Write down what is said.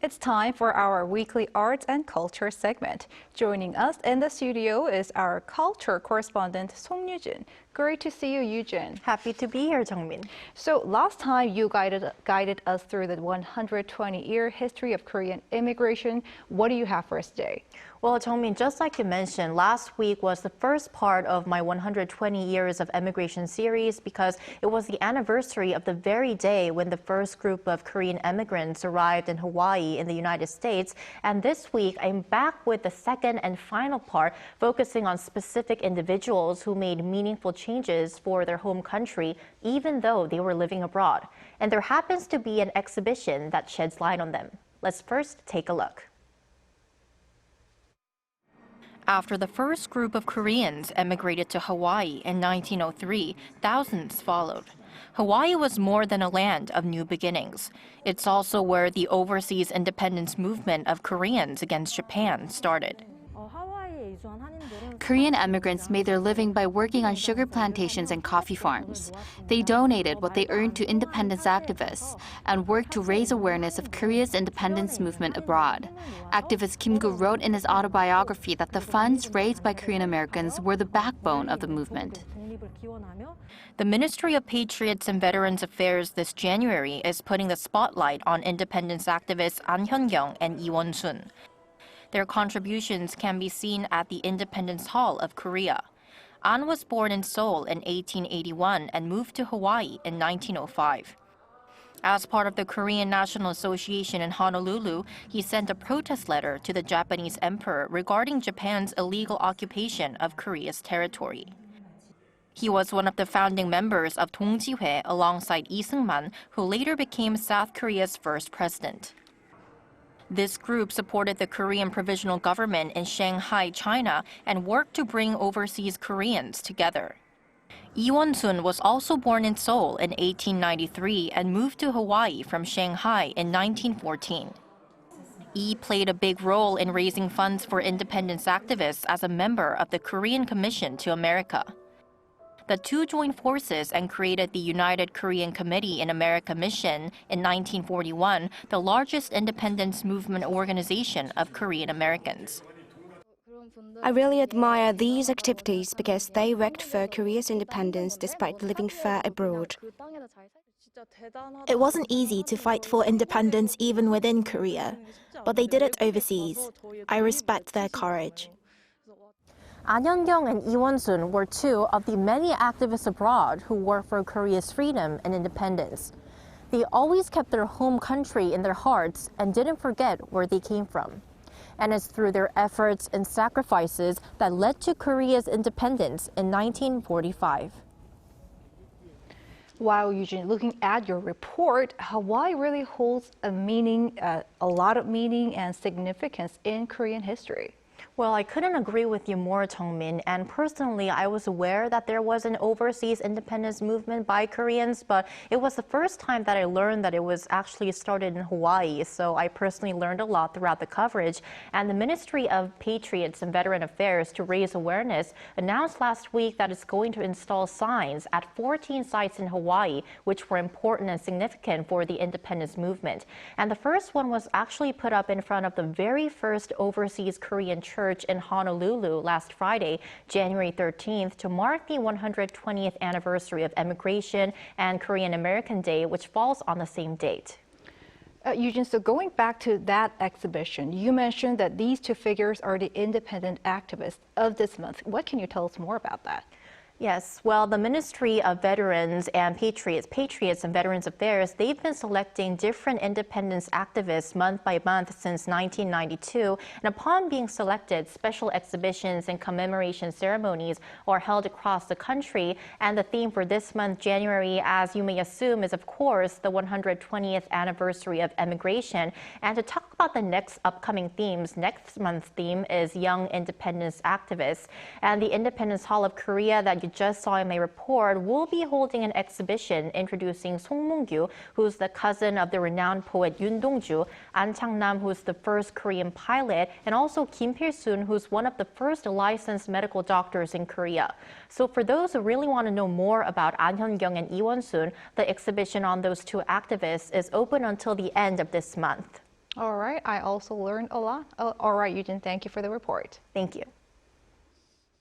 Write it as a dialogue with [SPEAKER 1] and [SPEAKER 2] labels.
[SPEAKER 1] It's time for our weekly arts and culture segment. Joining us in the studio is our culture correspondent, Song Yoo-jin. Great to see you, Yoo-jin.
[SPEAKER 2] Happy to be here, Jung-min.
[SPEAKER 1] So last time you guided us through the 120-year history of Korean immigration. What do you have for us today?
[SPEAKER 2] Well, Jung-min, just like you mentioned, last week was the first part of my 120 Years of Emigration series because it was the anniversary of the very day when the first group of Korean immigrants arrived in Hawaii in the United States. And this week, I'm back with the second and final part, focusing on specific individuals who made meaningful changes for their home country, even though they were living abroad. And there happens to be an exhibition that sheds light on them. Let's first take a look. After the first group of Koreans emigrated to Hawaii in 1903, thousands followed. Hawaii was more than a land of new beginnings. It's also where the overseas independence movement of Koreans against Japan started.
[SPEAKER 3] Korean immigrants made their living by working on sugar plantations and coffee farms. They donated what they earned to independence activists and worked to raise awareness of Korea's independence movement abroad. Activist Kim Gu wrote in his autobiography that the funds raised by Korean Americans were the backbone of the movement.
[SPEAKER 2] The Ministry of Patriots and Veterans Affairs this January is putting the spotlight on independence activists An Hyun-kyung and Lee Won-sun. Their contributions can be seen at the Independence Hall of Korea. An was born in Seoul in 1881 and moved to Hawaii in 1905. As part of the Korean National Association in Honolulu, he sent a protest letter to the Japanese emperor regarding Japan's illegal occupation of Korea's territory. He was one of the founding members of Dongjihoe alongside Lee Seung-man, who later became South Korea's first president. This group supported the Korean provisional government in Shanghai, China, and worked to bring overseas Koreans together. Lee Won-sun was also born in Seoul in 1893 and moved to Hawaii from Shanghai in 1914. Lee played a big role in raising funds for independence activists as a member of the Korean Commission to America. The two joined forces and created the United Korean Committee in America Mission in 1941, the largest independence movement organization of Korean Americans.
[SPEAKER 4] I really admire these activities because they worked for Korea's independence despite living far abroad.
[SPEAKER 5] It wasn't easy to fight for independence even within Korea, but they did it overseas. I respect their courage.
[SPEAKER 2] An Hyun-kyung and Lee Won-sun were two of the many activists abroad who worked for Korea's freedom and independence. They always kept their home country in their hearts and didn't forget where they came from. And it's through their efforts and sacrifices that led to Korea's independence in 1945.
[SPEAKER 1] Wow, Eugene, looking at your report, Hawaii really holds a lot of meaning and significance in Korean history.
[SPEAKER 2] Well, I couldn't agree with you more, Jung-min. And personally, I was aware that there was an overseas independence movement by Koreans, but it was the first time that I learned that it was actually started in Hawaii. So I personally learned a lot throughout the coverage. And the Ministry of Patriots and Veteran Affairs, to raise awareness, announced last week that it's going to install signs at 14 sites in Hawaii, which were important and significant for the independence movement. And the first one was actually put up in front of the very first overseas Korean church in Honolulu last Friday, January 13th, to mark the 120th anniversary of emigration and Korean American Day, which falls on the same date.
[SPEAKER 1] Eugene, so going back to that exhibition, you mentioned that these two figures are the independent activists of this month. What can you tell us more about that?
[SPEAKER 2] Yes, well, the Ministry of Veterans and Patriots and Veterans Affairs, they've been selecting different independence activists month by month since 1992. And upon being selected, special exhibitions and commemoration ceremonies are held across the country. And the theme for this month, January, as you may assume, is, of course, the 120th anniversary of emigration. And to talk about the next upcoming themes, next month's theme is Young Independence Activists. And the Independence Hall of Korea that you just saw in my report will be holding an exhibition introducing Song Yoo-jin, who's the cousin of the renowned poet Yoon Dong-ju, An Chang-nam, who's the first Korean pilot, and also Kim Pil-soon, who's one of the first licensed medical doctors in Korea. So for those who really want to know more about An Hyun-kyung and Lee Won-sun, the exhibition on those two activists is open until the end of this month.
[SPEAKER 1] All right, I also learned a lot. All right, Yoo-jin, thank you for the report.
[SPEAKER 6] Thank you.